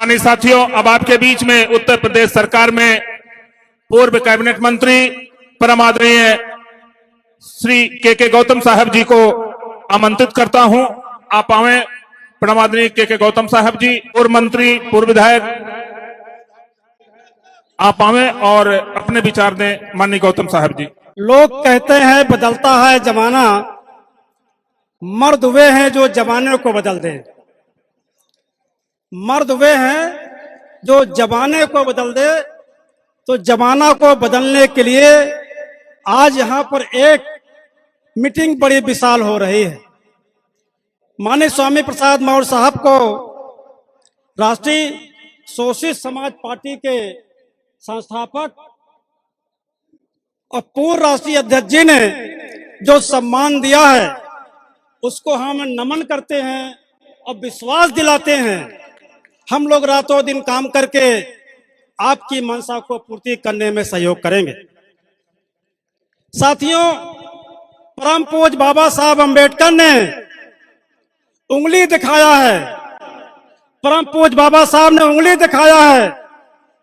माननीय साथियों, अब आपके बीच में उत्तर प्रदेश सरकार में पूर्व कैबिनेट मंत्री परम आदरणीय श्री के गौतम साहब जी को आमंत्रित करता हूं। आप आवे। परम आदरणीय के गौतम साहब जी, पूर्व मंत्री, पूर्व विधायक, आप आवे और अपने विचार दें। माननीय गौतम साहब जी। लोग कहते हैं बदलता है जमाना, मर्द वे हैं जो जमाने को बदल दें। मर्द वे हैं जो जमाने को बदल दे। तो जमाना को बदलने के लिए आज यहां पर एक मीटिंग बड़ी विशाल हो रही है। माननीय स्वामी प्रसाद मौर्य साहब को राष्ट्रीय सोशलिस्ट समाज पार्टी के संस्थापक और पूर्व राष्ट्रीय अध्यक्ष जी ने जो सम्मान दिया है, उसको हम नमन करते हैं और विश्वास दिलाते हैं हम लोग रातों दिन काम करके आपकी मंशा को पूर्ति करने में सहयोग करेंगे। साथियों, परम पूज्य बाबा साहब अंबेडकर ने उंगली दिखाया है। परम पूज्य बाबा साहब ने उंगली दिखाया है।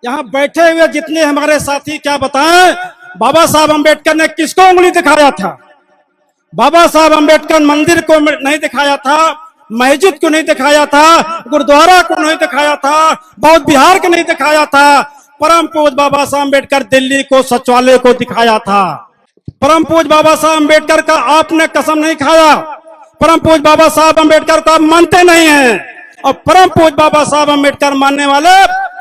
यहां बैठे हुए जितने हमारे साथी क्या बताएं, बाबा साहब अंबेडकर ने किसको उंगली दिखाया था? बाबा साहब अंबेडकर मंदिर को नहीं दिखाया था, मस्जिद को नहीं दिखाया था, गुरुद्वारा को नहीं दिखाया था, बौद्ध विहार को नहीं दिखाया था। परम पूज्य बाबा साहब अंबेडकर दिल्ली को, सचिवालय को दिखाया था। परम पूज्य बाबा साहब अंबेडकर का आपने कसम नहीं खाया। परम पूज्य बाबा साहब अंबेडकर को आप मानते नहीं हैं। और परम पूज्य बाबा साहब अंबेडकर मानने वाले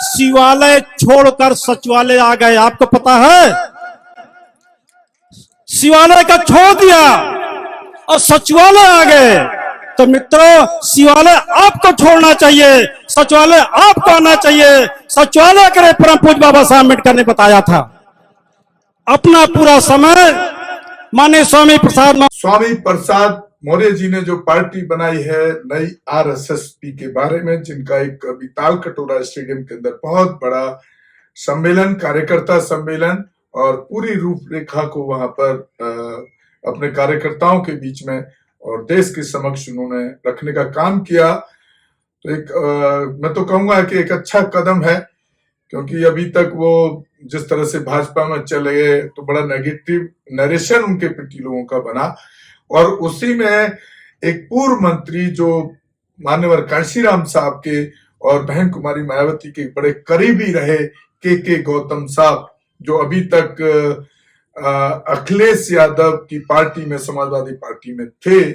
शिवालय छोड़कर सचिवालय आ गए। आपको पता है? शिवालय का छोड़ दिया और सचिवालय आ गए। तो मित्रों, शिवालय आपको छोड़ना चाहिए, सचिवालय आपको आना चाहिए। सचिवालय करे परम पूज्य बाबा साहब अम्बेडकर ने बताया था। अपना पूरा समय माननीय स्वामी प्रसाद मौर्य जी ने जो पार्टी बनाई है नई आरएसएसपी के बारे में, जिनका एक अभी ताल कटोरा स्टेडियम के अंदर बहुत बड़ा सम्मेलन, कार्यकर्ता सम्मेलन और पूरी रूपरेखा को वहां पर अपने कार्यकर्ताओं के बीच में और देश के समक्ष उन्होंने रखने का काम किया। तो एक मैं तो कहूंगा कि एक अच्छा कदम है, क्योंकि अभी तक वो जिस तरह से भाजपा में चले गए तो बड़ा नेगेटिव नरेशन उनके प्रति लोगों का बना। और उसी में एक पूर्व मंत्री जो मान्यवर कांशीराम साहब के और बहन कुमारी मायावती के बड़े करीबी रहे के गौतम साहब, जो अभी तक अखिलेश यादव की पार्टी में, समाजवादी पार्टी में थे,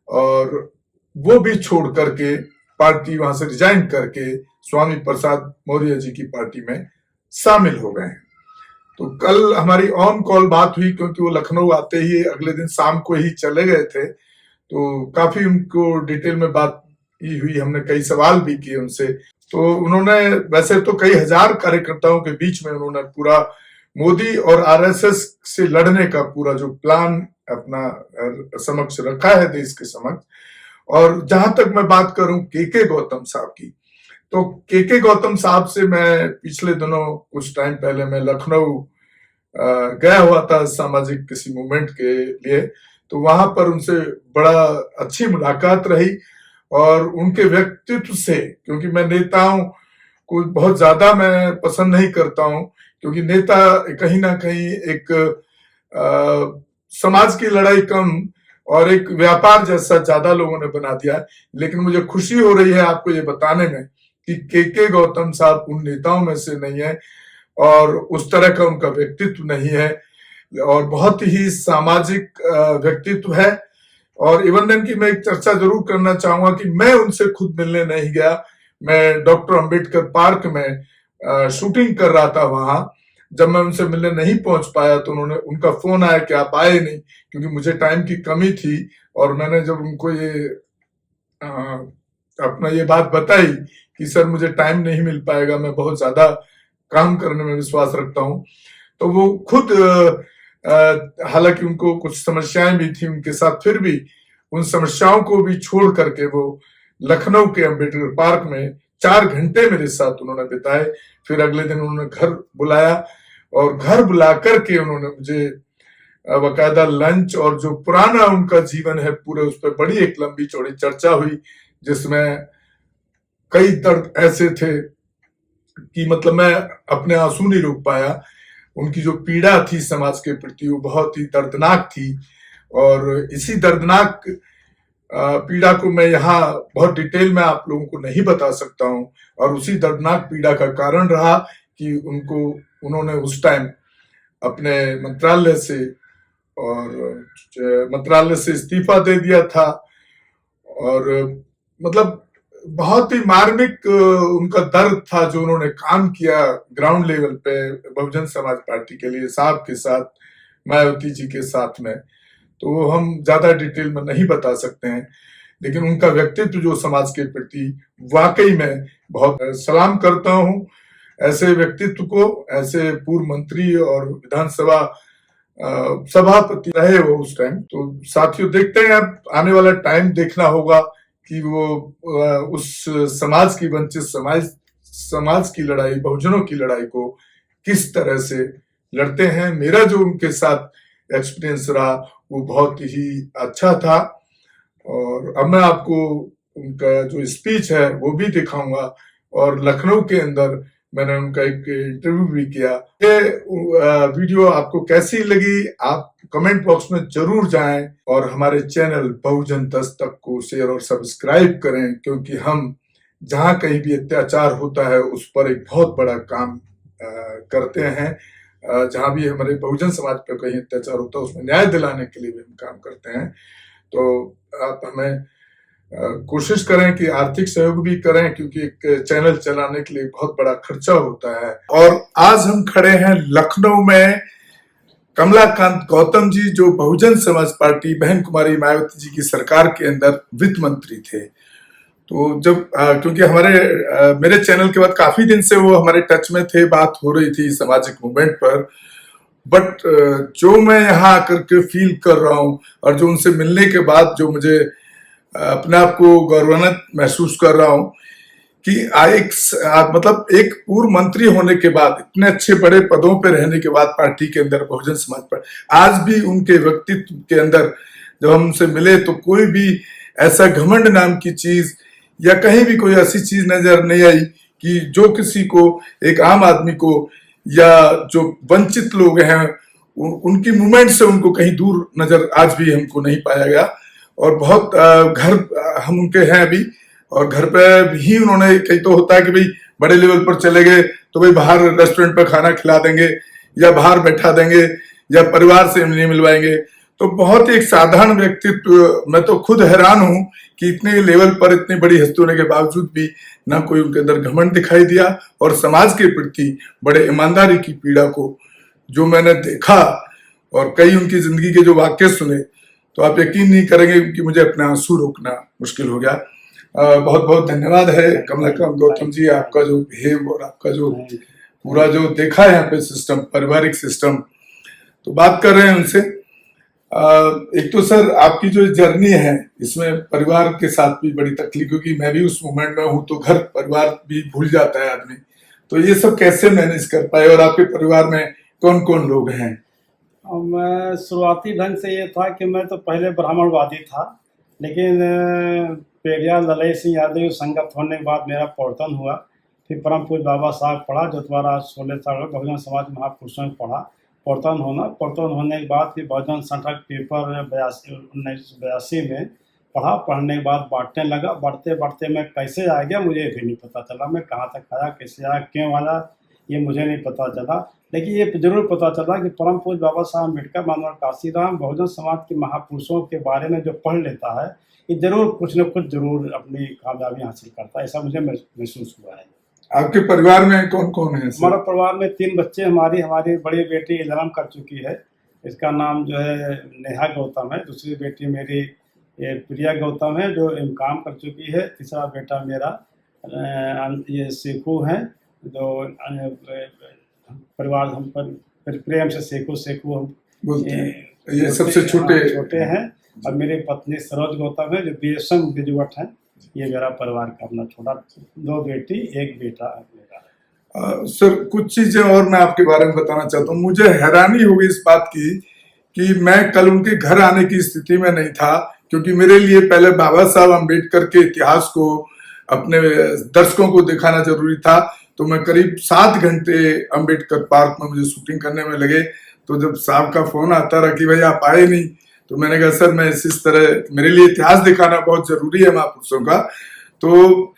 और वो भी छोड़ करके पार्टी वहां से रिजाइन करके स्वामी प्रसाद मौर्य जी की पार्टी में शामिल हो गए हैं। तो कल हमारी ऑन कॉल बात हुई, क्योंकि वो लखनऊ आते ही अगले दिन शाम को ही चले गए थे, तो काफी उनको डिटेल में बात हुई। हमने कई सवाल भी किए उनसे। तो उन्होंने वैसे तो कई हजार कार्यकर्ताओं के बीच में उन्होंने पूरा मोदी और आरएसएस से लड़ने का पूरा जो प्लान अपना समक्ष रखा है देश के समक्ष। और जहां तक मैं बात करूं के गौतम साहब की, तो के गौतम साहब से मैं पिछले दिनों कुछ टाइम पहले मैं लखनऊ गया हुआ था सामाजिक किसी मूवमेंट के लिए। तो वहां पर उनसे बड़ा अच्छी मुलाकात रही। और उनके व्यक्तित्व से, क्योंकि मैं नेताओं को बहुत ज्यादा मैं पसंद नहीं करता हूं, क्योंकि नेता कहीं ना कहीं एक समाज की लड़ाई कम और एक व्यापार जैसा ज्यादा लोगों ने बना दिया। लेकिन मुझे खुशी हो रही है आपको ये बताने में कि के गौतम साहब उन नेताओं में से नहीं है और उस तरह का उनका व्यक्तित्व नहीं है, और बहुत ही सामाजिक व्यक्तित्व है। और इवन की मैं एक चर्चा जरूर करना चाहूंगा कि मैं उनसे खुद मिलने नहीं गया। मैं डॉक्टर अंबेडकर पार्क में शूटिंग कर रहा था वहां। जब मैं उनसे मिलने नहीं पहुंच पाया तो उनका फोन आया कि आप आए नहीं, क्योंकि मुझे टाइम की कमी थी। और मैंने जब उनको अपना ये बात बताई कि सर मुझे टाइम नहीं मिल पाएगा, मैं बहुत ज्यादा काम करने में विश्वास रखता हूं, तो वो खुद हालांकि उनको कुछ समस्याएं भी थी उनके साथ, फिर भी उन समस्याओं को भी छोड़ करके वो लखनऊ के अंबेडकर पार्क में 4 घंटे मेरे साथ उन्होंने बिताए। फिर अगले दिन उन्होंने घर बुलाया और घर बुला करके उन्होंने मुझे बकायदा लंच और जो पुराना उनका जीवन है पूरे उस पर बड़ी एक लंबी चौड़ी चर्चा हुई, जिसमें कई दर्द ऐसे थे कि मतलब मैं अपने आंसू नहीं रोक पाया। उनकी जो पीड़ा थी समाज के प्रति वो बहुत ही दर्दनाक थी, और इसी दर्दनाक पीड़ा को मैं यहाँ बहुत डिटेल में आप लोगों को नहीं बता सकता हूँ। और उसी दर्दनाक पीड़ा का कारण रहा कि उन्होंने उस टाइम अपने मंत्रालय से इस्तीफा दे दिया था। और मतलब बहुत ही मार्मिक उनका दर्द था जो उन्होंने काम किया ग्राउंड लेवल पे बहुजन समाज पार्टी के लिए, साहब के साथ, मायावती जी के साथ में। तो वो हम ज्यादा डिटेल में नहीं बता सकते हैं, लेकिन उनका व्यक्तित्व जो समाज के प्रति वाकई में बहुत सलाम करता हूँ। ऐसे व्यक्तित्व को, ऐसे पूर्व मंत्री और विधानसभा सभापति रहे वो उस टाइम। तो साथियों देखते हैं, अब आने वाला टाइम देखना होगा कि वो उस समाज की, वंचित समाज की लड़ाई, बहुजनों की लड़ाई को किस तरह से लड़ते हैं। मेरा जो उनके साथ एक्सपीरियंस रहा वो बहुत ही अच्छा था। और अब मैं आपको उनका जो स्पीच है वो भी दिखाऊंगा। और लखनऊ के अंदर मैंने उनका एक इंटरव्यू भी किया। ये वीडियो आपको कैसी लगी आप कमेंट बॉक्स में जरूर जाएं, और हमारे चैनल बहुजन दस्तक को शेयर और सब्सक्राइब करें, क्योंकि हम जहां कहीं भी अत्याचार होता है उस पर एक बहुत बड़ा काम करते हैं। जहां भी हमारे बहुजन समाज पर कहीं अत्याचार होता है उसमें न्याय दिलाने के लिए भी हम काम करते हैं। तो आप हमें कोशिश करें कि आर्थिक सहयोग भी करें, क्योंकि एक चैनल चलाने के लिए बहुत बड़ा खर्चा होता है। और आज हम खड़े हैं लखनऊ में कमलाकांत गौतम जी, जो बहुजन समाज पार्टी बहन कुमारी मायावती जी की सरकार के अंदर वित्त मंत्री थे। तो जब क्योंकि मेरे चैनल के बाद काफी दिन से वो हमारे टच में थे, बात हो रही थी सामाजिक मूवमेंट पर, बट जो मैं यहाँ आकर के फील कर रहा हूँ और जो उनसे मिलने के बाद जो मुझे अपने आप को गौरवान्वित महसूस कर रहा हूँ कि मतलब एक पूर्व मंत्री होने के बाद, इतने अच्छे बड़े पदों पे रहने के बाद पार्टी के अंदर, बहुजन समाज पर, आज भी उनके व्यक्तित्व के अंदर जब हम उनसे मिले तो कोई भी ऐसा घमंड नाम की चीज या कहीं भी कोई ऐसी चीज नजर नहीं आई कि जो किसी को, एक आम आदमी को या जो वंचित लोग हैं उनकी मूवमेंट से उनको कहीं दूर नजर आज भी हमको नहीं पाया गया। और बहुत घर हम उनके हैं अभी, और घर पे भी उन्होंने, कई तो होता है कि भाई बड़े लेवल पर चले गए तो भाई बाहर रेस्टोरेंट पर खाना खिला देंगे या बाहर बैठा देंगे या परिवार से नहीं मिलवाएंगे। तो बहुत ही एक साधारण व्यक्तित्व, मैं तो खुद हैरान हूं कि इतने लेवल पर इतनी बड़ी हस्ती होने के बावजूद भी ना कोई उनके अंदर घमंड दिखाई दिया, और समाज के प्रति बड़े ईमानदारी की पीड़ा को जो मैंने देखा और कई उनकी जिंदगी के जो वाक्य सुने, तो आप यकीन नहीं करेंगे कि मुझे अपने आंसू रोकना मुश्किल हो गया। बहुत बहुत धन्यवाद है कमलाकांत गौतम जी, आपका जो बिहेव और आपका जो पूरा जो देखा है यहाँ पे सिस्टम, पारिवारिक सिस्टम। तो बात कर रहे हैं उनसे। एक तो सर आपकी जो जर्नी है इसमें परिवार के साथ भी बड़ी तकलीफ, क्योंकि मैं भी उस मोमेंट में हूँ तो घर परिवार भी भूल जाता है आदमी। तो ये सब कैसे मैनेज कर पाए, और आपके परिवार में कौन कौन लोग हैं? मैं शुरुआती ढंग से ये था कि मैं तो पहले ब्राह्मणवादी था, लेकिन पेरियार ललई सिंह यादव संगत होने के बाद मेरा प्रवर्तन हुआ। फिर परम पूज्य बाबा साहब पढ़ा, जो द्वारा 16 साल बहुजन समाज महापुरुषों में पढ़ा, प्रवर्तन होने के बाद फिर बहुजन संगठन पेपर 1982 में पढ़ा। पढ़ने के बाद बांटने लगा, बढ़ते बढ़ते मैं कैसे आ गया मुझे भी नहीं पता चला। मैं कहाँ तक आया, कैसे आया, क्यों आया, ये मुझे नहीं पता चला। लेकिन ये जरूर पता चला कि परम पूज्य बाबा साहब अम्बेडकर, मानव काशीराम, बहुजन समाज के महापुरुषों के बारे में जो पढ़ लेता है ये जरूर कुछ न कुछ जरूर अपनी कामयाबी हासिल करता है, ऐसा मुझे महसूस हुआ है। आपके परिवार में कौन कौन है? हमारे परिवार में 3 बच्चे, हमारी बड़ी बेटी इंतजाम कर चुकी है, इसका नाम जो है नेहा गौतम है। दूसरी बेटी मेरी प्रिया गौतम है जो काम कर चुकी है। तीसरा बेटा मेरा ये सेखू है, जो परिवार हम पर प्रेम से सेखू हम बोलते हैं। ये सबसे छोटे हैं। और मेरी पत्नी सरोज गौतम है जो BSM ग्रेजुएट है। ये मेरा परिवार का अपना छोटा 2 बेटी 1 बेटा मेरा। सर कुछ चीजें और मैं आपके बारे में बताना चाहता हूँ। मुझे हैरानी हो गई इस बात की कि मैं कल उनके घर आने की स्थिति में नहीं था, क्योंकि मेरे लिए पहले बाबा साहब अम्बेडकर के इतिहास को अपने दर्शकों को दिखाना जरूरी था, तो मैं करीब 7 घंटे अंबेडकर पार्क में मुझे शूटिंग करने में लगे। तो जब साहब का फोन आता रहा कि भाई आप आए नहीं, तो मैंने कहा सर मैं इस तरह, मेरे लिए इतिहास दिखाना बहुत जरूरी है महापुरुषों का। तो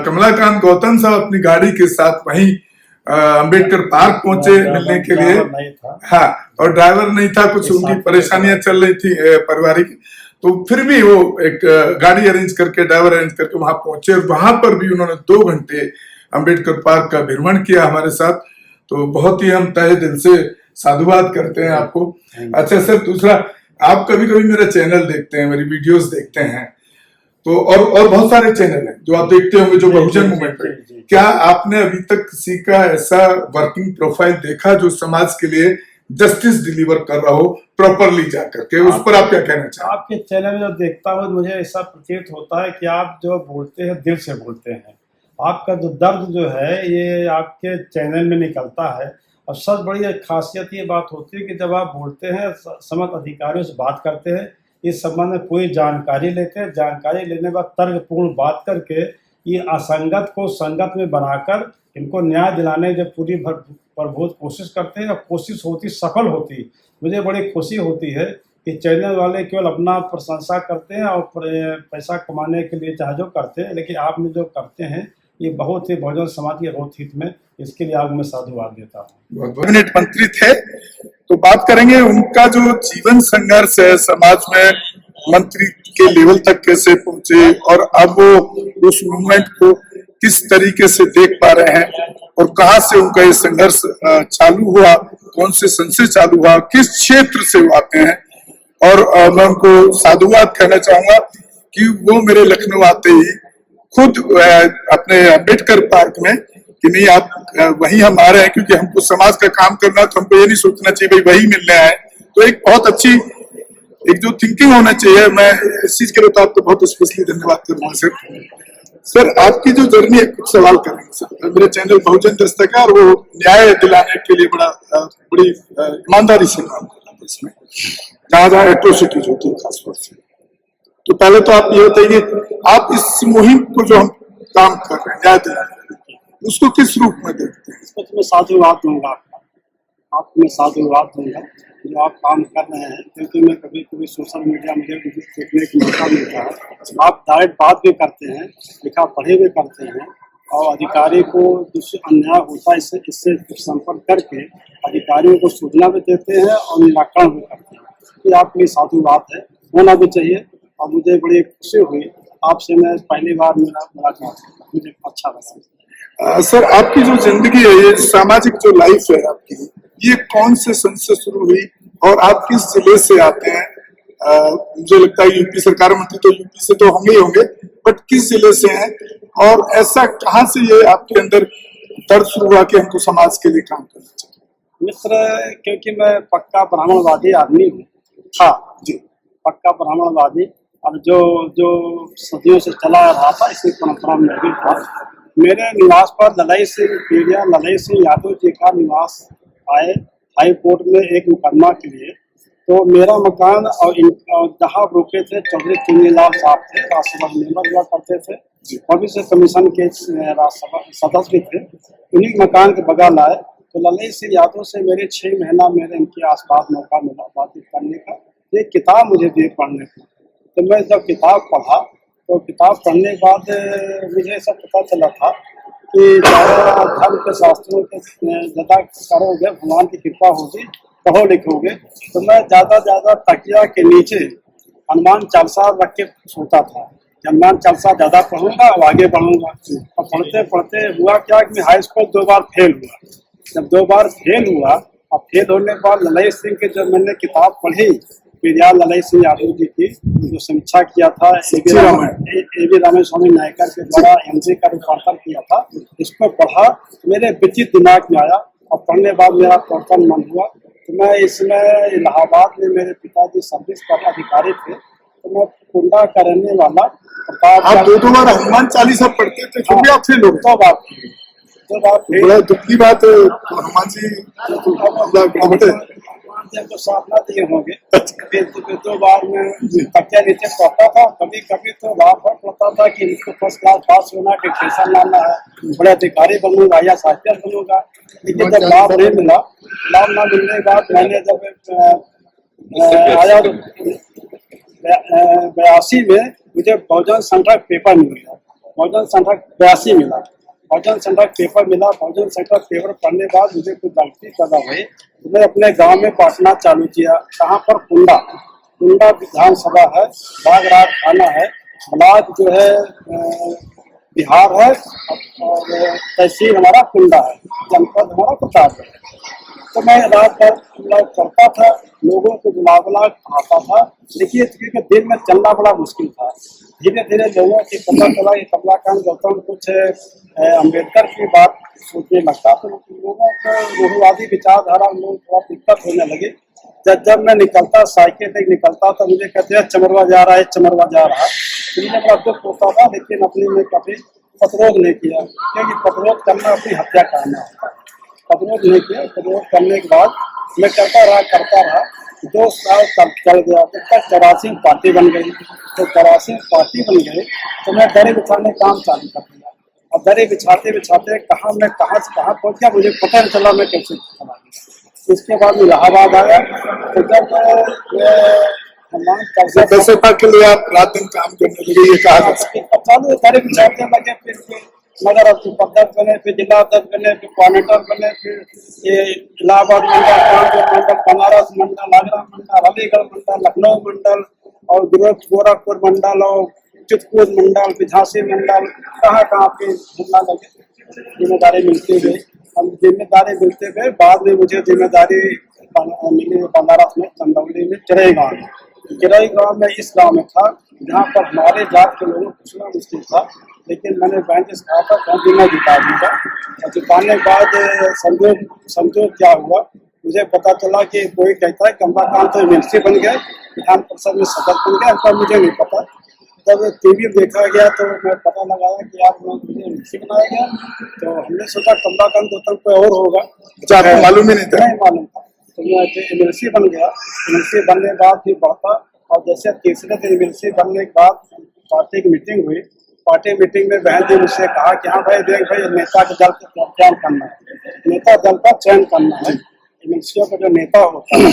कमलाकांत गौतम साहब अपनी गाड़ी के साथ वहीं अंबेडकर पार्क पहुंचे मिलने के लिए। हाँ, और ड्राइवर नहीं था, कुछ उनकी परेशानियां चल रही थी पारिवारिक, तो फिर भी वो एक गाड़ी अरेंज करके, ड्राइवर अरेंज करके वहां पहुंचे, और वहां पर भी उन्होंने 2 घंटे अंबेडकर पार्क का भ्रमण किया हमारे साथ। तो बहुत ही हम तहे दिल से साधुवाद करते हैं आपको। अच्छा सर, दूसरा, आप कभी कभी मेरा चैनल देखते हैं, मेरी वीडियोस देखते हैं, तो और बहुत सारे चैनल हैं जो आप देखते होंगे जो बहुजन मूवमेंट पे, क्या आपने अभी तक किसी का ऐसा वर्किंग प्रोफाइल देखा जो समाज के लिए जस्टिस डिलीवर कर रहा हो प्रॉपरली जाकर के? उस पर आप क्या कहना चाहेंगे? आपके चैनल में जो देखता हूँ मुझे ऐसा प्रतीत होता है कि आप जो बोलते हैं दिल से बोलते हैं। आपका जो दर्द जो है ये आपके चैनल में निकलता है। और सब बड़ी खासियत ये बात होती है कि जब आप बोलते हैं, समस्त अधिकारियों से बात करते हैं, इस संबंध में पूरी जानकारी लेते हैं, जानकारी लेने के बाद तर्कपूर्ण बात करके ये असंगत को संगत में बनाकर इनको न्याय दिलाने की पूरी भरपूर कोशिश करते हैं, और कोशिश होती सफल होती। मुझे बड़ी खुशी होती है कि चैनल वाले केवल अपना प्रशंसा करते हैं और पैसा कमाने के लिए चाहे जो करते हैं, लेकिन आप में जो करते हैं ये बहुत ही बहुजन समाज के हित में, इसके लिए आपको मैं साधुवाद देता हूँ। कैबिनेट मंत्री थे, तो बात करेंगे उनका जो जीवन संघर्ष है, समाज में मंत्री के लेवल तक कैसे पहुंचे, और अब वो उस मूवमेंट को किस तरीके से देख पा रहे हैं, और कहाँ से उनका ये संघर्ष चालू हुआ, कौन से सन से चालू हुआ, किस क्षेत्र से वो आते हैं। और मैं उनको साधुवाद कहना चाहूंगा कि वो मेरे लखनऊ आते ही खुद अपने अम्बेडकर पार्क में कि नहीं आप वहीं हम आ रहे हैं, क्योंकि हमको समाज का काम करना, तो हमको ये नहीं सोचना चाहिए भाई वही मिलने आए। तो एक बहुत अच्छी एक जो थिंकिंग होना चाहिए, मैं इस चीज के लिए तो आपको बहुत स्पेशली धन्यवाद करूंगा सर। सर, आपकी जो जर्नी है, कुछ सवाल करेंगे सर। मेरे चैनल बहुजन दस्तक है और वो न्याय दिलाने के लिए बड़ी ईमानदारी से काम कर रहा है इसमें, जहाँ एट्रोसिटीज होती है खासतौर से। तो पहले तो आप ये बताइए, आप इस मुहिम को जो हम काम कर रहे हैं न्याय दिलाने, उसको किस रूप में देखते हैं? इसको तो मैं साधुवाद दूंगा आपको मैं साधुवाद दूंगा जो आप काम कर रहे हैं, क्योंकि मैं कभी कभी सोशल मीडिया मुझे देखने का मौका मिलता है। आप डायरेक्ट बात भी करते हैं, लिखा पढ़े भी करते हैं, और अधिकारी को जिससे अन्याय होता है इससे संपर्क करके अधिकारियों को सूचना भी देते हैं और निराकरण भी करते हैं। ये आपके लिए साधुवाद है, होना भी चाहिए। और मुझे बड़ी खुशी हुई आपसे, मैं पहली बार मेरा मुलाकात, मुझे अच्छा लगा। सर, आपकी जो जिंदगी है, ये सामाजिक जो लाइफ है आपकी, ये कौन से सन से शुरू हुई और आप किस जिले से आते हैं? मुझे लगता है यूपी सरकार मंत्री तो यूपी से तो होंगे ही होंगे, बट किस जिले से हैं, और ऐसा कहाँ से ये आपके अंदर दर्द शुरू हुआ कि हमको समाज के लिए काम करना चाहिए? मित्र, क्योंकि मैं पक्का ब्राह्मणवादी आदमी हूँ, हाँ जी, पक्का ब्राह्मणवादी, और जो सदियों से चला आ रहा था, इसी परंपरा में भी था। मेरे निवास पर ललई सिंह यादव जी का निवास आए हाई कोर्ट में एक मुकदमा के लिए। तो मेरा मकान और जहाँ रुके थे चौधरी चुन्नीलाल साहब थे, राज्यसभा मेंबर हुआ करते थे, भविष्य कमीशन के राज्यसभा सदस्य भी थे, उन्हीं मकान के बगल आए। तो ललई सिंह यादव से मेरे 6 महीना मेरे इनके आसपास मौका मिला बातचीत करने का। ये किताब मुझे दी पढ़ने को, तो मैं जब किताब पढ़ा, तो किताब पढ़ने के बाद मुझे ऐसा पता चला था कि ज़्यादा धर्म के शास्त्रों के ज़्यादा करोगे, भगवान की कृपा होगी, पढ़ो लिखोगे। तो मैं ज़्यादा तकिया के नीचे हनुमान चालीसा रख के सोता था, हनुमान चालीसा ज़्यादा पढ़ूंगा और आगे बढ़ूंगा। और पढ़ते पढ़ते हुआ क्या कि मैं हाई स्कूल 2 बार फेल हुआ। जब 2 बार फेल हुआ, और फेल होने के बाद ललई सिंह की जब मैंने किताब पढ़ी, पेरियार ललई सिंह यादव जी की जो समीक्षा किया था, ए.वी. रामेश्वर स्वामी नायकर के द्वारा एमसी का रूपांतर किया था, इसको पढ़ा, मेरे विचित्र दिमाग में आया, और पढ़ने बाद मेरा प्रवर्तन मन हुआ। तो मैं इसमें इलाहाबाद में मेरे पिताजी सर्विस का अधिकारी थे, तो मैं कुंडा का रहने वाला प्रताप। आप 2 बार हनुमान चालीसा पढ़ते थे, फिर भी आप फेल हो गए? 2 बार बड़ा दुख की बात है। हनुमान जी मुझे तो साधना दिए होंगे। फिर 2 बार मैं तकिया नीचे पढ़ता था, कभी कभी तो वहाँ पर पढ़ता था कि इसको फर्स्ट क्लास पास होना, डिक्टेशन लाना है, बड़े अधिकारी बनूंगा या साहित्य बनूंगा। लेकिन जब लाभ नहीं मिला, लाभ ना मिलने के बाद मैंने जब आया 82 में मुझे बहुजन संघर्ष पेपर मिल गया। बहुजन संघर्ष 82 मिला, बहुजन संघर्ष पेपर मिला। बहुजन संघर्ष पेपर पढ़ने के बाद मुझे कुछ गलती पैदा हुई तो मैं अपने गांव में पढ़ना चालू किया। कहाँ पर? कुंडा विधानसभा है, बागराज थाना है, ब्लॉक जो है बिहार है और तहसील हमारा कुंडा है, जनपद हमारा प्रताप है। तो मैं रात भर करता था, लोगों को बुला आता था। देखिए दिन में चलना बड़ा मुश्किल था। धीरे धीरे लोगों की पता चला कि कमलाकांत गौतम कुछ अम्बेडकर की बात सोचने लगता, तो लोगों को रूढ़िवादी विचारधारा में थोड़ा दिक्कत होने लगी। जब मैं निकलता, साइकिल से निकलता तो मुझे कहते हैं चमरवा जा रहा है, चमरवा जा रहा है। तो मुझे बड़ा दुख होता था, लेकिन अपने में कभी प्रतिरोध नहीं किया, क्योंकि प्रतिरोध करना अपनी हत्या करना होता है। प्रतिरोध नहीं किया। प्रतिरोध करने के बाद मैं करता रहा 2 साल तक चल गया, जब तक 84 पार्टी बन गई। तो 84 पार्टी बन गई तो मैं दरी बिछाने काम चालू कर दिया। और दरी बिछाते बिछाते कहाँ से कहाँ पहुंच गया मुझे पता नहीं चला, मैं कैसे चला गया। इसके बाद मैं इलाहाबाद आया। तो जब पैसे के लिए आप रात दिन काम करने लगे, ये कहा चालू दरी बिछाते लगे, फिर नगर अध्यक्ष बने, फिर जिला अध्यक्ष बने, फिर कोऑर्डिनेटर बने, फिर ये इलाहाबाद मंडल, कानपुर मंडल, बनारस मंडल, आगरा मंडल, अलीगढ़ मंडल, लखनऊ मंडल और गोरखपुर मंडल और चित्रकूट मंडल, झांसी मंडल, कहाँ पे घूमना लगे। जिम्मेदारी मिलती गई। हम जिम्मेदारी मिलते गए। बाद में मुझे जिम्मेदारी मिली बनारस में, चंदौली में, चिरई गाँव में। चिरई गाँव में इस गाँव में था जहाँ पर हमारे जात के लोगों को पूछना मुश्किल था, लेकिन मैंने बैंक से कहा था 5 दिन में जिता दूंगा। और जिताने के बाद समझो क्या हुआ, मुझे पता चला कि कोई कहता है कमलाकांत तो एमएलसी बन गए, विधान परिषद में सदस्य बन गया। पर मुझे नहीं पता। जब टीवी देखा गया तो मैं पता लगाया कि यार मुझे एमएलसी बनाया गया। तो हमने सोचा कमलाकांत गौतम कोई और होगा, मालूम ही नहीं था। नहीं मालूम था। तो मैं एमएलसी बन गया। एमएलसी बनने के बाद भी बढ़ता, और जैसे तीसरे दिन एमएलसी बनने के बाद पार्टी की मीटिंग हुई। पार्टी मीटिंग में बहन जी मुझसे कहा कि हाँ भाई देख भाई, नेता के दल का चयन करना है, नेता दल का चयन करना है। एमएलसी का जो नेता होता है,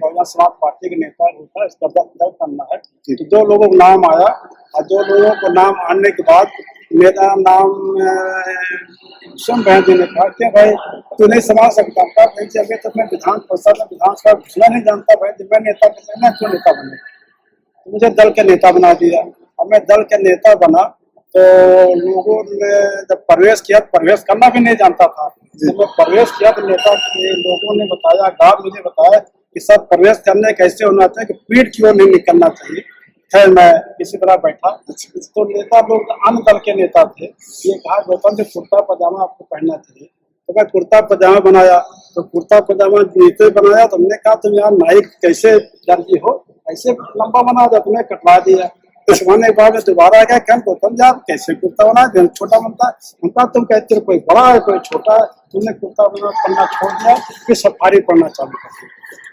बहुजन समाज पार्टी के नेता होता है, इसका दल करना है। तो 2 लोगों का नाम आया, और 2 लोगों को नाम आने के बाद मेरा नाम सुन बहन जी ने कहा कि भाई तू नहीं संभाल सकता था भाई, अभी तक मैं विधान परिषद में विधानसभा घोषणा नहीं जानता भाई, जब मैं नेता बनना क्यों नेता बने। तो मुझे दल के नेता बना दिया। अब मैं दल के नेता बना तो लोगों ने जब प्रवेश किया, प्रवेश करना भी नहीं जानता था। जब मैं प्रवेश किया तो नेता के लोगों ने बताया, गार्ड मुझे बताया कि सर प्रवेश करने कैसे होना चाहिए, कि पीठ की ओर नहीं निकलना चाहिए। खैर मैं इसी तरह बैठा। तो नेता लोग अन्य दल के नेता थे, ये कहा गौतम जी कुर्ता पजामा आपको पहनना चाहिए। तो मैं कुर्ता पजामा बनाया। तो कुर्ता पजामा नीचे बनाया तो हमने कहा तुम यार नाइक कैसे दर्जी हो, ऐसे लंबा बना दो। तुम्हें कटवा दिया। कटवाने के बाद दोबारा आ गया, क्या गौतम यार कैसे कुर्ता बना, छोटा बनता है। उनका तुम कहते हो कोई बड़ा है कोई छोटा है। तुमने कुर्ता बना पढ़ना छोड़ दिया, फिर सफारी पढ़ना चालू कर दिया।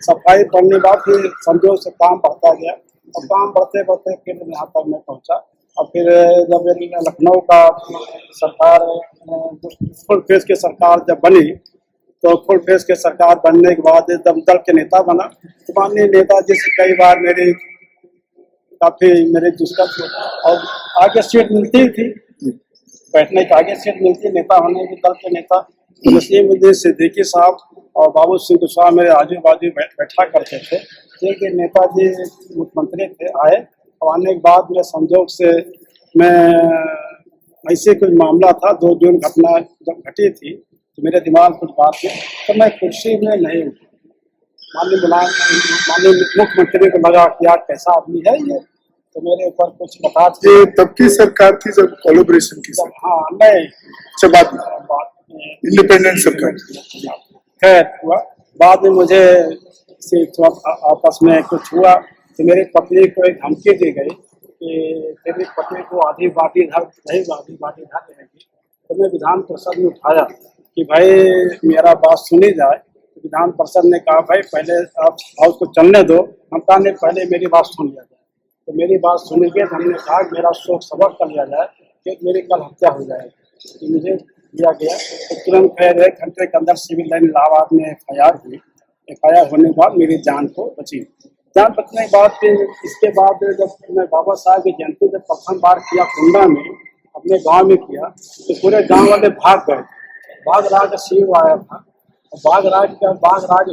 सफारी पढ़ने के बाद फिर संजोग से काम बढ़ता गया, और काम बढ़ते बढ़ते फिर यहाँ तक मैं पहुँचा। और फिर जब लखनऊ का सरकार फुल फेस की सरकार जब बनी, तो फुल फेस के सरकार बनने के बाद जब दल के नेता बना, तो माननीय नेताजी से कई बार काफी मेरे दुष्कर्ष और आगे सीट मिलती थी, बैठने की आगे सीट मिलती, नेता होने की दल के नेता। नसीमुद्दीन सिद्दीकी साहब और बाबू सिंह कुशवाहा मेरे आजू बाजू बैठा करते थे। लेकिन नेताजी मुख्यमंत्री थे, आए, और आने के बाद में संजोग से मैं ऐसे कोई मामला था, 2 जून घटना जब घटी थी तो मेरे दिमाग कुछ बात में, तो मैं कुर्सी में नहीं उठी। माननीय मुख्यमंत्री को लगा कि यार कैसा आदमी है ये, तो मेरे ऊपर कुछ बता। ये तब की सरकार थी जब कोलैबोरेशन की? हाँ नहीं, अच्छा बात इंडिपेंडेंट सरकार। खैर हुआ, बाद में मुझे से आपस में कुछ हुआ तो मेरी पत्नी को एक धमकी दी गई कि तेरी पत्नी को आधी बाटी इधर रहेगी, आधी बाटी इधर रहेगी। तो मैं विधान परिषद में उठाया कि भाई मेरा बात सुनी जाए। विधान परिषद ने कहा भाई पहले आप हाउस को चलने दो। हम कहा नहीं, पहले मेरी बात सुन लिया जाए। तो मेरी बात सुनी के हमने कहा मेरा शोक सबक कर लिया जाए कि मेरी कल हत्या हो जाएगी। तो मुझे दिया गया तो तुरंत फिर 1 घंटे के अंदर सिविल लाइन इलाहाबाद में FIR हुई। FIR होने के बाद मेरी जान को बची। जान बचने के बाद फिर इसके बाद जब मैं बाबा साहब की जयंती जब प्रथम बार किया कुंडा में, अपने गांव में किया, तो पूरे गांव वाले भाग गए। बागराज CEO आया था, बागराज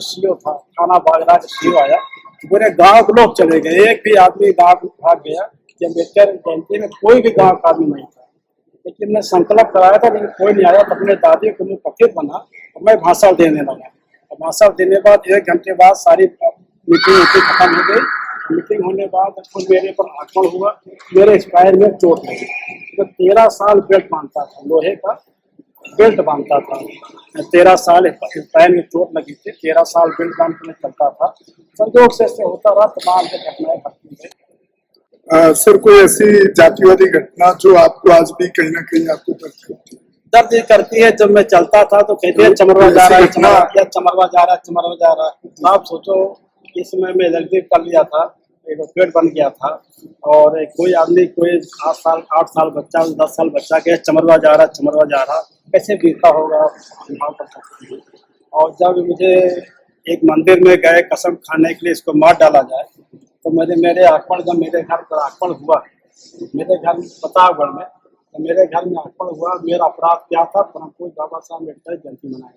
CEO था, थाना बागराज CEO आया, पूरे गांव के लोग चले गए। एक भी आदमी गांव भाग गया कि अम्बेडकर जयंती में कोई भी गांव का आदमी नहीं था। लेकिन मैं संकल्प कराया था, लेकिन कोई नहीं आया। तो अपने दादी को मैं पतित बना और मैं भाषण देने लगा। और भाषण देने के बाद 1 घंटे बाद सारी मीटिंग खत्म हो गई। मीटिंग होने के बाद खुद मेरे पर आक्रमण हुआ, मेरे स्पायर में चोट लगी। तो 13 साल बेल्ट बांधता था, लोहे का बेल्ट बांधता था। 13 साल पैर में चोट लगी थी, 13 साल बेल्ट बांध के चलता था। संयोग से ऐसे होता रहा, तमाम घटनाएं घटती रही। सर, कोई ऐसी जातिवादी घटना जो आपको आज भी कहीं ना कहीं आपको दर्द करती है? जब मैं चलता था तो कहते हैं चमरवा जा रहा है, चमरवा जा रहा है, चमरवा जा रहा है। आप सोचो इस समय में जल्दी कर लिया था, एक पेट बन गया था, और कोई आदमी कोई 8 साल बच्चा, 10 साल बच्चा के चमरवा जा रहा, कैसे बीतता होगा भाव कर सकते हैं। और जब मुझे एक मंदिर में गए कसम खाने के लिए इसको मार डाला जाए, तो मेरे आक्रमण, जब मेरे घर पर आक्रमण हुआ, मेरे घर प्रतापगढ़ में, तो मेरे घर में आक्रमण हुआ। मेरा अपराध क्या था? परम पूज्य बाबा साहब अम्बेडकर जयंती मनाई।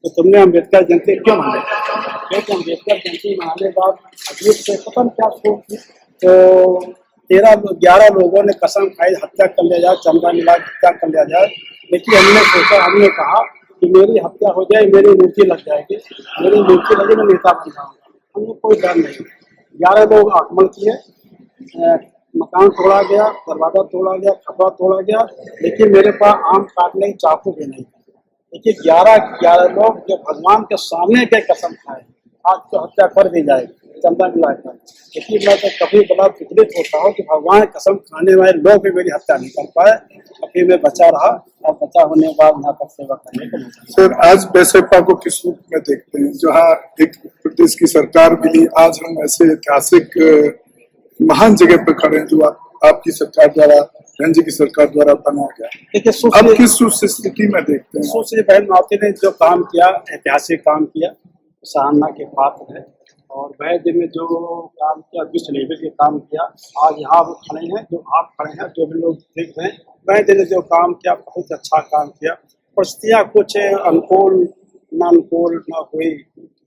तो तुमने अम्बेडकर जयंती क्यों मनाई? क्योंकि अम्बेडकर जयंती मनाने के बाद अजीब से पता क्या सोच थी। तो 11 लोगों ने कसम खाई हत्या कर लिया जाए, चंदा मिला हत्या कर लिया जाए। लेकिन हमने कहा कि मेरी हत्या हो जाए, मेरी मूर्ति लग जाएगी, मेरी मूर्ति लगी, मैं नेता बन जाऊंगा। हमें कोई डर नहीं। 11 लोग आक्रमण किए, मकान तोड़ा गया, दरवाजा तोड़ा गया, खपरा तोड़ा गया, लेकिन मेरे पास आम काटने की चाकू भी नहीं। देखिए 11 लोग जो भगवान के सामने के कसम खाए आज तो हत्या कर दी जाएगी चंदा मिलाकर। लेकिन मैं तो कभी बड़ा विचलित होता हूँ कि भगवान कसम खाने वाले लोग भी मेरी हत्या नहीं कर पाए। अभी मैं बचा रहा, और बचा होने के बाद यहाँ तक सेवा करने को मिला। सर, आज बैसपा को किस रूप में देखते हैं? जहाँ एक प्रदेश की सरकार मिली, आज हम ऐसे ऐतिहासिक महान जगह पर खड़े हैं जो आपकी सरकार द्वारा, बहन जी की सरकार द्वारा बनाया गया। देखिए अब किस स्थिति में देखते हैं? सुश्री बहन मावती ने जो काम किया, ऐतिहासिक काम किया, सराहना के पात्र है। और बहन जी ने जो काम किया, विश्व लेवल के काम किया। आज यहाँ वो खड़े हैं, जो आप खड़े हैं, जो भी लोग देख रहे हैं, बहन जी ने जो काम किया बहुत अच्छा काम किया। परिस्थितियाँ कुछ अनुकूल न हुई,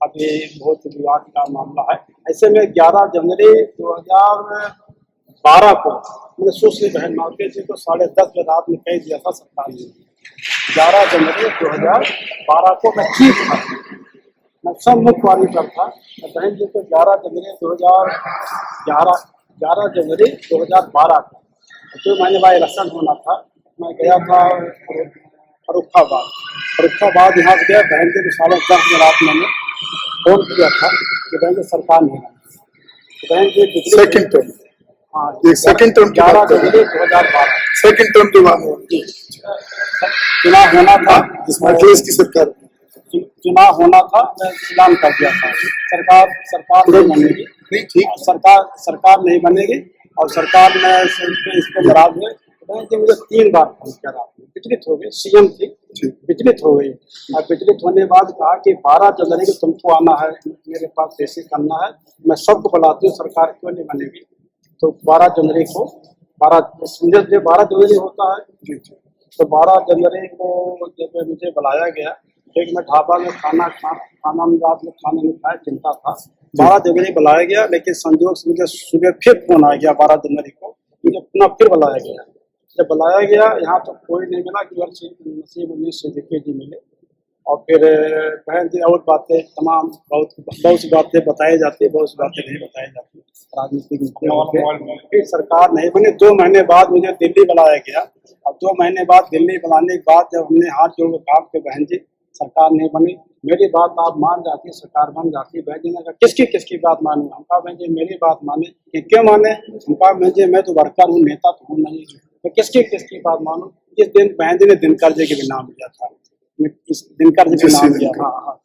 अभी बहुत विवाद का मामला है। ऐसे में 11 जनवरी 2012 को मैंने सुश्री बहन मावती जी को 10:30 बजे रात में कह दिया था सरकार ने। 11 जनवरी 2012 को मैं ठीक था, मैं सब मुख्यवादी पर था। बहन जी को 11 जनवरी 2012 को जो मैंने भाई इलेक्शन होना था, मैं गया था फरुखाबाद यहाँ से गया। बहन जी को 10:30 बजे रात मैंने फोन किया था कि बहन जी सरकार नहीं बनी। तो बहन जी सेकंड टर्म, हाँ, सेकंड टर्म 11 जनवरी 2012 सेकंड टर्म के बाद चुनाव होना था, जिसमें देश की सरकार चुनाव होना था, मैं ऐलान कर दिया था सरकार नहीं बनेगी। नहीं, ठीक, सरकार नहीं बनेगी। और सरकार में इस पर नाराज हुए। मुझे 3 बार फोन किया, विचलित हो गए। CM थी, विचलित हो गई। और विचलित होने के बाद कहा कि 12 जनवरी को तुमको आना है, मेरे पास कैसे करना है, मैं सबको बुलाती हूँ, सरकार क्यों नहीं बनेगी। तो 12 जनवरी को 12 जनवरी होता है, तो 12 जनवरी को जब मुझे बुलाया गया, एक मैं ढाबा में खाना नहीं खाया, चिंता था। 12 जनवरी बुलाया गया, लेकिन संजोग से मुझे सुबह फिर फोन आ गया 12 जनवरी को, मुझे पुनः फिर बुलाया गया। जब बुलाया गया यहाँ तो कोई नहीं मिला, केवल नसीब उन्नीस सिद्दीकी जी मिले। और फिर बहन जी और बातें तमाम बहुत सी बातें बताई जाती, बहुत सी बातें नहीं बताई जाती राजनीतिक। फिर सरकार नहीं बनी। 2 महीने बाद मुझे दिल्ली बुलाया गया, और 2 महीने बाद दिल्ली बुलाने के बाद जब हमने हाथ जोड़ कर कहा कि बहन जी सरकार नहीं बनी, मेरी बात आप मान जाती, सरकार बन जाती। बहन जी ने कहा किसकी बात मानूं? हम कहा बहन जी मेरी बात माने। कि क्यों माने? हम कहा बहन जी मैं तो वर्कर हूँ, नेता तो हूँ नहीं, मैं किसकी बात मानूं? इस दिन बहन जी ने दिनकर जी के भी नाम लिया था, इस दिनकर जी का नाम लिया। हाँ,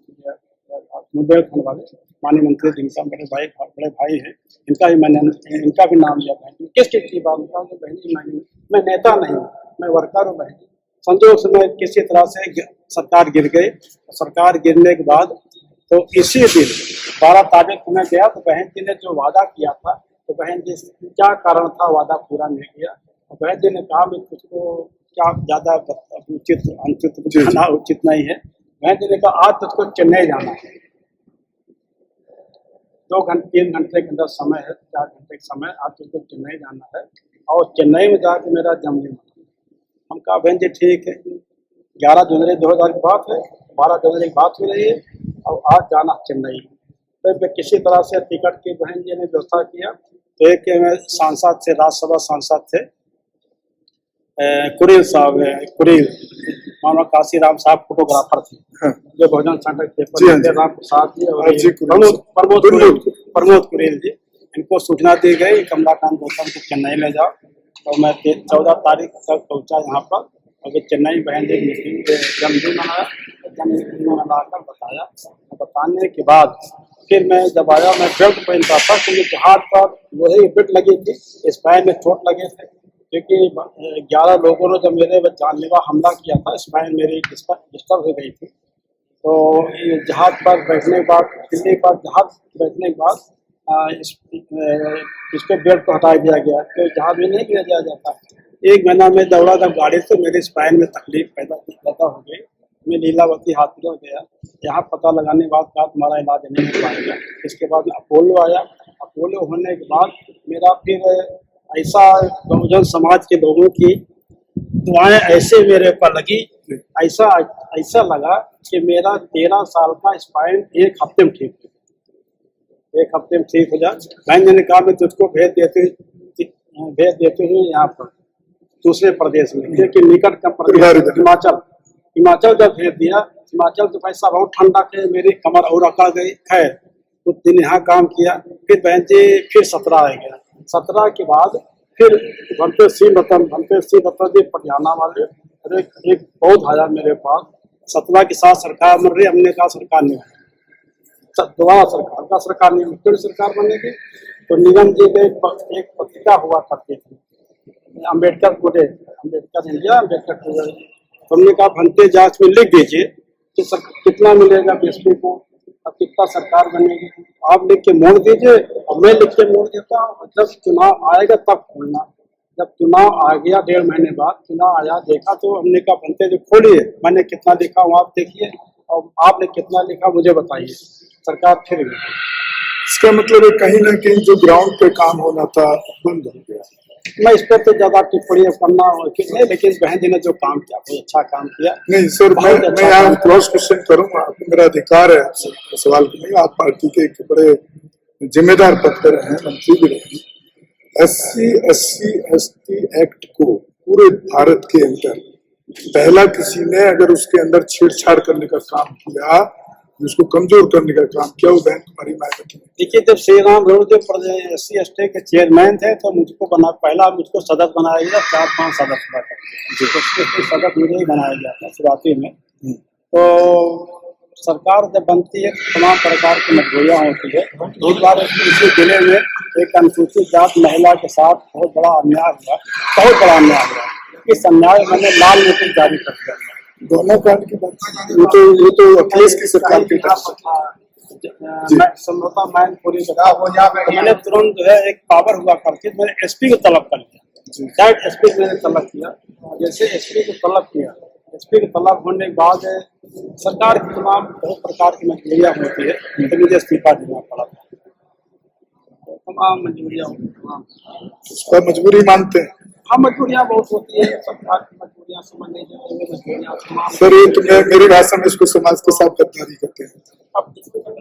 बुंदेलखंड वाले माननीय मंत्री जी का बड़े भाई हैं, इनका भी नाम लिया बहन जी। किस चीज की बात बताऊँ? बहन जी मैं नेता नहीं हूँ, मैं वर्कर हूँ बहन जी। संजोग से मैं किसी तरह से सरकार गिर गई। सरकार गिरने के बाद तो इसी दिन 12 तारीख को मैं गया तो बहन जी ने जो वादा किया था, तो बहन जी क्या कारण था वादा पूरा नहीं किया। तो बहन जी ने कहा मैं तुझको क्या ज्यादा उचित अनुचित बताना उचित नहीं है। बहन जी ने कहा आज तुझको चेन्नई जाना है, 2 घंटे 3 घंटे के अंदर समय है, 4 घंटे का समय, आज तुझको चेन्नई जाना है और चेन्नई में जाके मेरा जन्मदिन। हम कहा बहन जी ठीक है। 11 जनवरी 2000 की बात है, 12 जनवरी की बात हो रही है और आज जाना चेन्नई। तो किसी तरह से टिकट की बहन जी ने व्यवस्था किया। तो एक सांसद थे, राज्यसभा सांसद थे कुरेल साहब, कुरेल मानो काशीराम साहब फोटोग्राफर थे, जो भोजन सेंटर पेपर राम प्रसाद जी और प्रमोद कुरेल जी, इनको सूचना दी गई कमलाकांत गौतम को चेन्नई ले जाओ। तो मैं 14 तारीख तक पहुंचा यहाँ पर और चेन्नई बहन जी जन्मदिन मनाया। जन्मदिन मनाकर बताने के बाद फिर मैं जब आया, मैं बेल्ट पहनता था क्योंकि हाथ पर लोहे की बेल्ट लगी थी, स्पाइन में चोट लगे थे क्योंकि 11 लोगों ने जब मेरे जानलेवा हमला किया था, स्पाइन मेरी डिस्टर्ब हो गई थी। तो जहाज पर बैठने के बाद, दिल्ली पर जहाज बैठने के बाद इसके बेल्ट को हटा दिया गया, तो जहाज में नहीं किया जाता। 1 महीना में दौड़ा जब गाड़ी से मेरे स्पाइन में तकलीफ पैदा हो गई। मैं लीलावती हॉस्पिटल गया, यहाँ पता लगाने के बाद कहा तुम्हारा इलाज नहीं हो पाएगा। इसके बाद अपोलो आया। अपोलो होने के बाद मेरा फिर ऐसा बहुजन समाज के लोगों की दुआएं ऐसे मेरे ऊपर लगी, ऐसा लगा कि मेरा 13 साल का स्पाइन 1 हफ्ते में ठीक हो जाए, 1 हफ्ते में ठीक हो जाए। बहन जी ने कहा मैं तुझको भेज देते हुए यहाँ पर दूसरे प्रदेश में, क्योंकि निकट का प्रदेश हिमाचल जब भेज दिया। हिमाचल तो पैसा बहुत ठंडा थे, मेरी कमर और अका गई है। कुछ दिन यहाँ काम किया, फिर बहन जी फिर 17 आ गया। 17 के बाद फिर भंते सिंह दत्ता जी पटियाला वाले एक बहुत आया मेरे पास। 17 के साथ सरकार बन रही, हमने कहा सरकार नहीं, दोबारा सरकार नहीं, फिर सरकार बनेगी। तो निगम जी के एक पत्रिका हुआ करती थी, Ambedkar today, Ambedkar India, Ambedkar today. तो हमने कहा भंते जांच में लिख दीजिए कि कितना मिलेगा बीएसपी को, अब कितना सरकार बनेगी, आप लिख के मोड़ दीजिए और मैं लिख के मोड़ देता हूँ। जब चुनाव आएगा तब खोलना। जब चुनाव आ गया 1.5 महीने बाद चुनाव आया, देखा तो हमने कहा भंते जो खोलिए, मैंने कितना लिखा हूँ आप देखिए और आपने कितना लिखा मुझे बताइए। सरकार फिर गई। इसका मतलब है कहीं ना कहीं जो ग्राउंड पे काम होना था बंद हो गया। मैं इस पर तो ज्यादा टिप्पणी करना नहीं, लेकिन बहन जी ने जो काम किया बहुत अच्छा काम किया। नहीं सर, मैं यहाँ क्रॉस क्वेश्चन करूंगा, मेरा अधिकार है आपसे सवाल करने का। आप पार्टी के एक बड़े जिम्मेदार पद पर रहे हैं, मंत्री भी रहे। SC ST एक्ट को पूरे भारत के अंदर पहला किसी ने अगर उसके अंदर छेड़छाड़ करने का काम किया, उसको कमजोर करने का काम किया, वो बहन तुम्हारी मायने की। देखिए, जब श्री राम गौड़ SC ST के चेयरमैन थे तो पहला मुझको सदस्य बनाया गया, 4-5 सदस्य सदस्य मुझे ही बनाया गया था शुरुआती में। तो सरकार जब बनती है तमाम प्रकार की मजबूरियाँ होती है। एक बार इसी जिले में एक अनुसूचित जाति महिला के साथ बहुत बड़ा अन्याय हुआ। इस अन्याय मैंने लाल नोटिस जारी कर दिया। दोनों कांड की बात, ये तो अखिलेश की सरकार के मैंने तुरंत जो है एक पावर हुआ करके मैंने SP को तलब कर लिया। डायरेक्ट SP मैंने तलब किया। जैसे SP को तलब किया, SP को तलब होने के बाद सरकार की तमाम बहुत प्रकार की मजबूरियाँ होती है, तो मुझे इस्तीफा देना पड़ा। तमाम मजबूरियाँ उसका मजबूरी मानते हैं। हाँ, मजबूरियाँ बहुत होती है, सरकार की मजबूरियाँ समझ नहीं जाती। सर ये तो मेरी भाषा में इसको समाज के साथ गद्दारी कहते हैं। अब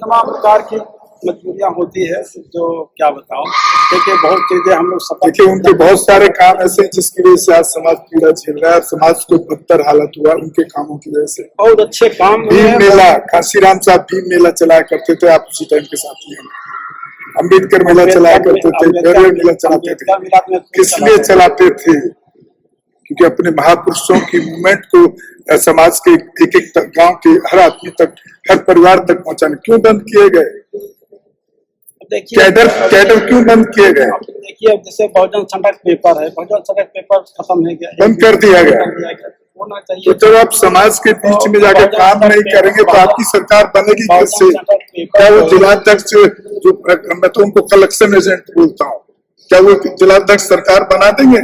तमाम प्रकार की मजबूरियाँ होती है, जो क्या बताओ। देखिए बहुत चीजें हम लोग देखिए, उनके बहुत सारे काम ऐसे हैं जिसकी वजह से आज समाज पीड़ा झेल रहा है, समाज को बदतर हालत हुआ उनके कामों की वजह से। बहुत अच्छे काम भीम मेला, काशीराम साहब भीम मेला चलाया करते थे, आप उसी टाइम के साथ ही। अम्बेडकर मेला चलाया करते थे, मेला चलाते थे। किस लिए चलाते थे? क्योंकि अपने महापुरुषों की मूवमेंट को समाज के एक एक गांव के हर आदमी तक, हर परिवार तक पहुंचाने क्यों बंद किए गए? देखिए कैडर क्यों बंद किए गए? देखिए अब जैसे बहुजन संघर्ष पेपर है, बहुजन संघर्ष पेपर खत्म हो गया, बंद कर दिया गया। होना तो चाहिए। जब आप समाज के बीच में जाकर काम नहीं करेंगे तो आपकी सरकार बनेगी कैसे? क्या वो जिलाध्यक्ष जो मैं तो उनको कलेक्शन एजेंट बोलता हूँ, क्या वो जिलाध्यक्ष सरकार बना देंगे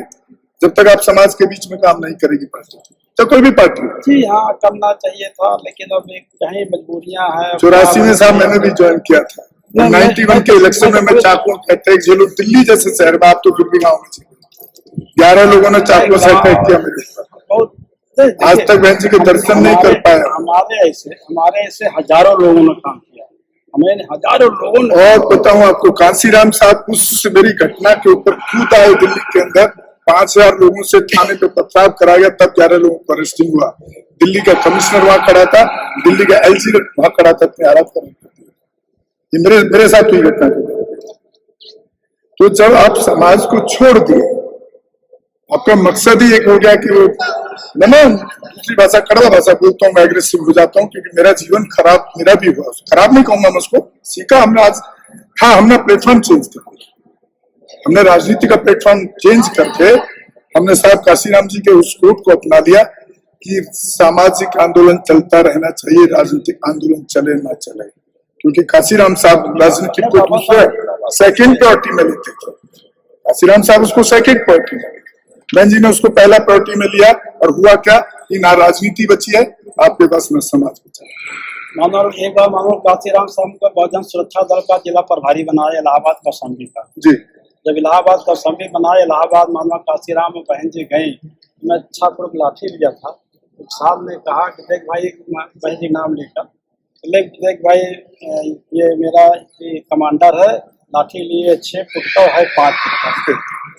जब तक आप समाज के बीच में काम नहीं करेगी पार्टी? तो कोई भी पार्टी जी हाँ करना चाहिए था, लेकिन अब कहीं मजबूरियां हैं। 84 में साहब मैंने भी ज्वाइन किया था। 91 के इलेक्शन में मैं चाकू अटैक झेलूं दिल्ली जैसे शहर में, आप तो फिर भी गाँव में 11 लोगों ने चाकू से अटैक किया मेरे ऊपर। आज तक बहन जी के दर्शन नहीं कर पाया। हमारे ऐसे हजारों लोगों ने काम किया, हमें हजारों लोगों ने। और बताऊं आपको, कांसीराम साहब उस मेरी घटना के ऊपर खुद आए दिल्ली के अंदर, 5000 लोगों से थाने पे पथराव करा गया, तब 11 लोगों को अरेस्टिंग हुआ। दिल्ली का कमिश्नर वहां खड़ा था, दिल्ली का एलजी वहां खड़ा था अपने हालात करने। ये मेरे साथ हुई घटना। तो जब आप समाज को छोड़ दिए, आपका मकसद ही एक हो गया कि वो मैं दूसरी भाषा कड़वा भाषा बोलता हूँ, मैं एग्रेसिव हो जाता हूँ क्योंकि मेरा जीवन खराब मेरा भी हुआ, खराब नहीं कहूंगा मैं उसको, सीखा हमने आज। हाँ, हमने प्लेटफॉर्म चेंज कर दिया, हमने राजनीति का प्लेटफॉर्म चेंज करके हमने साहब काशीराम जी के उस कोट को अपना लिया कि सामाजिक आंदोलन चलता रहना चाहिए, राजनीतिक आंदोलन चले ना चले। क्योंकि काशीराम साहब राजनीति को दूसरा सेकेंड प्रायोरिटी में लेते थे, काशीराम साहब उसको सेकेंड प्रायोरिटी में, बहन जी ने उसको पहला प्रायोरिटी में लिया। और हुआ क्या कि ना राजनीति बची है आपके पास, न समाज बचा। मानो एक बार मानो काशीराम साहब को बहुजन सुरक्षा दल का जिला प्रभारी बनाया इलाहाबाद कौशाम्बी का जी। जब इलाहाबाद कौशाम्बी बनाया, इलाहाबाद मानो काशीराम और बहन जी गए, मैं छात्र को लाठी लिया था, तो साहब ने कहा कि देख भाई, बहन जी नाम लेकर, देख भाई ये मेरा कमांडर है, लाठी लिए 6 फुट का है 5 फुट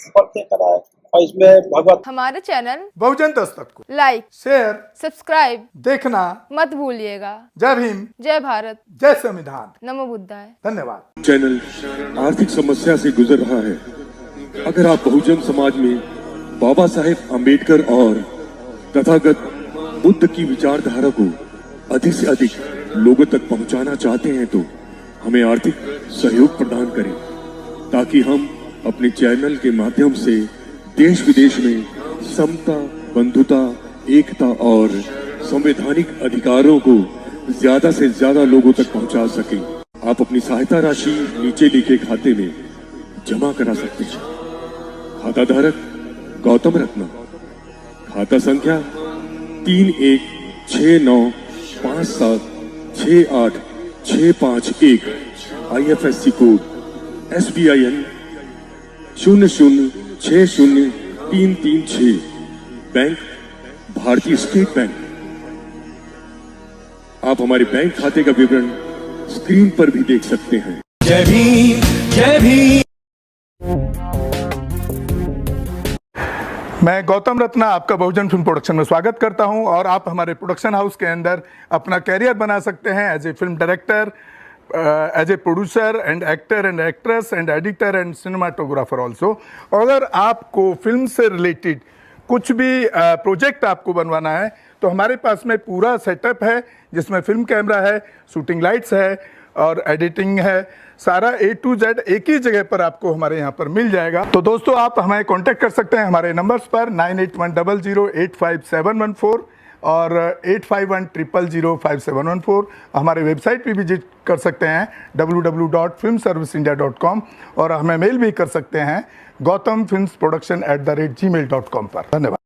का कराया। और इसमें भगवत हमारे चैनल बहुजन दस्तक को लाइक, शेयर, सब्सक्राइब देखना मत भूलिएगा। जय भीम, जय भारत, जय संविधान, नमो बुद्धाय। धन्यवाद। चैनल आर्थिक समस्या से गुजर रहा है। अगर आप बहुजन समाज में बाबा साहेब अम्बेडकर और तथागत बुद्ध की विचारधारा को अधिक से अधिक लोगों तक पहुंचाना चाहते हैं तो हमें आर्थिक सहयोग प्रदान करें, ताकि हम अपने चैनल के माध्यम से देश विदेश में समता, बंधुता, एकता और संवैधानिक अधिकारों को ज्यादा से ज्यादा लोगों तक पहुंचा सकें। आप अपनी सहायता राशि नीचे लिखे खाते में जमा करा सकते हैं। खाता धारक गौतम रत्ना, खाता संख्या 3169576865 IFSC कोड SBIN 0060336, बैंक भारतीय स्टेट बैंक। आप हमारे बैंक खाते का विवरण स्क्रीन पर भी देख सकते हैं। जय भीम, जय भीम। मैं गौतम रत्ना आपका बहुजन फिल्म प्रोडक्शन में स्वागत करता हूं, और आप हमारे प्रोडक्शन हाउस के अंदर अपना कैरियर बना सकते हैं as a film director, as a producer and actor and actress and editor and cinematographer also. अगर आपको फिल्म से रिलेटेड कुछ भी प्रोजेक्ट आपको बनवाना है तो हमारे पास में पूरा सेटअप है, जिसमें फिल्म कैमरा है, शूटिंग लाइट्स है और एडिटिंग है। सारा A to Z एक ही जगह पर आपको हमारे यहाँ पर मिल जाएगा। तो दोस्तों, आप हमें कांटेक्ट कर सकते हैं हमारे नंबर्स पर 9810085714 और 8510005714। हमारे वेबसाइट पे विजिट कर सकते हैं www.filmserviceindia.com, और हमें मेल भी कर सकते हैं gautamfilmsproduction@gmail.com पर। धन्यवाद।